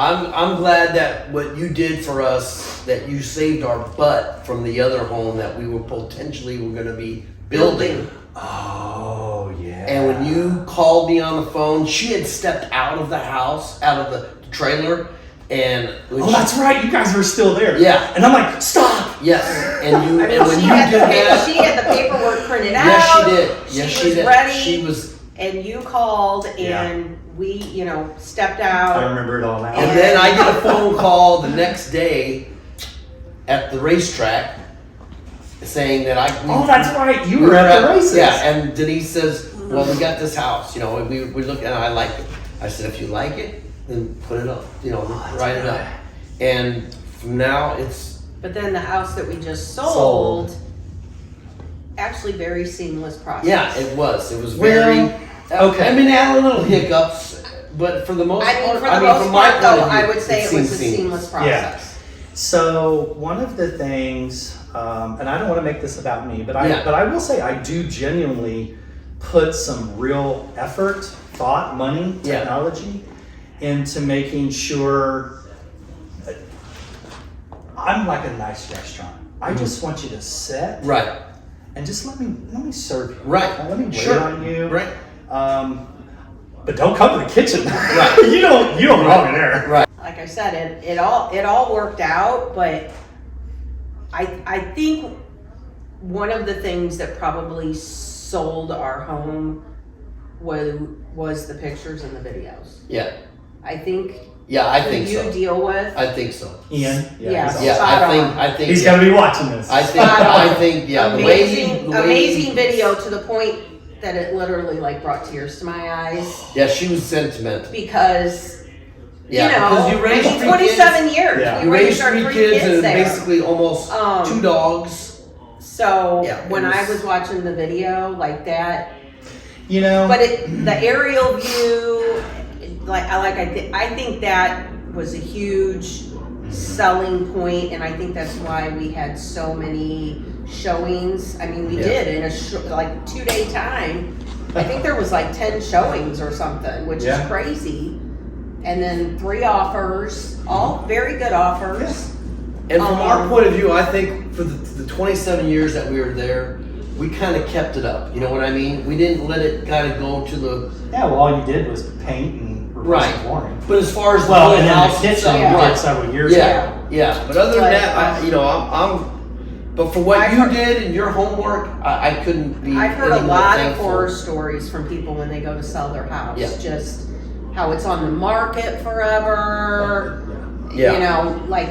I'm glad that what you did for us, that you saved our butt from the other home that we were potentially going to be building. Oh, yeah. And when you called me on the phone, she had stepped out of the house, out of the trailer, and that's right. You guys were still there. Yeah. And I'm like, stop. Yes. And you and when she you had did that, she had the paperwork printed out. yes, she did. Yes, she was did. ready. She was. And you called, and we, stepped out. I remember it all now. And then I get a phone call the next day at the racetrack saying that that's right. You were at the races. Yeah, and Denise says, well, we got this house, we look, and I like it. I said, if you like it, then put it up, write it up. And from now it's... But then the house that we just sold. Actually very seamless process. Yeah, it was. It was very... Okay. I mean, it had a little hiccups, but for the most part... For the most part, though, I would say it was a seemed seamless process. Yeah. So one of the things, and I don't want to make this about me, but I will say I do genuinely put some real effort, thought, money, technology into making sure I'm like a nice restaurant. I just want you to sit and just let me serve you. Right. Let me wait on you. Right. But don't come to the kitchen. Right. you don't belong in there. Right. Like I said, it all worked out, but I think one of the things that probably sold our home was the pictures and the videos. Yeah. I think. Yeah, I who think you so. deal with. I think so. Ian. Yeah. I think he's gonna be watching this. I think amazing video to the point that it literally brought tears to my eyes. Yeah, she was sentimental. Because because you raised 27 kids. years. Yeah. You raised our 3 kids and there. basically almost 2 dogs. So when I was watching the video like that, but the aerial view, I think that was a huge selling point, and I think that's why we had so many showings. I mean, we did in a 2-day time. I think there was 10 showings or something, which is crazy. And then 3 offers, all very good offers. And from our point of view, I think for the 27 years that we were there, we kind of kept it up. You know what I mean? We didn't let it kind of go to the... Yeah, well, all you did was paint and replace the flooring. But as far as and then the kitchen, you did several years ago. Yeah. But other than that, but for what you did and your homework, I couldn't be. I've heard a lot of horror stories from people when they go to sell their house. Yeah. Just how it's on the market forever. Yeah.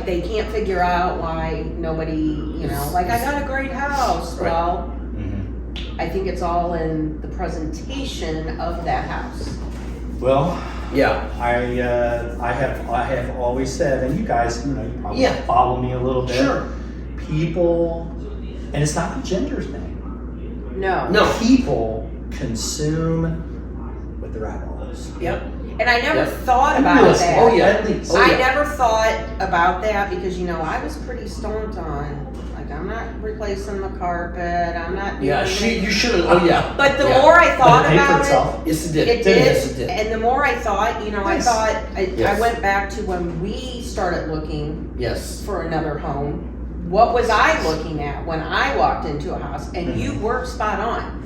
They can't figure out why nobody, I got a great house. Right. Well, I think it's all in the presentation of that house. Well, I I have always said, and you guys, you probably follow me a little bit. Sure. People, and it's not the gender thing. No. People consume with their eyeballs. Yep. And I never thought about that. Oh yeah, at least. I never thought about that because I was pretty stoned on. I'm not replacing the carpet. I'm not doing you should have. Oh yeah. But the more I thought about it, yes it did. It did. Yes, it did. And the more I thought, Nice. I went back to when we started looking Yes. for another home. What was I looking at when I walked into a house? And you were spot on.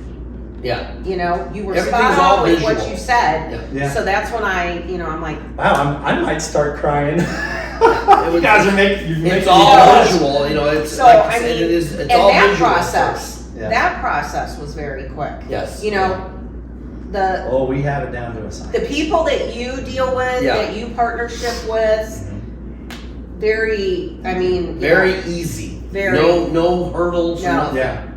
Yeah. You were Everything's spot all on with visual. what you said. Yeah. So that's when I'm like, Wow, I might start crying. You guys are making. It's all visual. It's so like I said, it's and all that visual. process, Yeah. that process was very quick. Yes. We have it down to a science. The people that you deal with, that you partnership with, very easy. Very. No hurdles. No. Nothing. Yeah.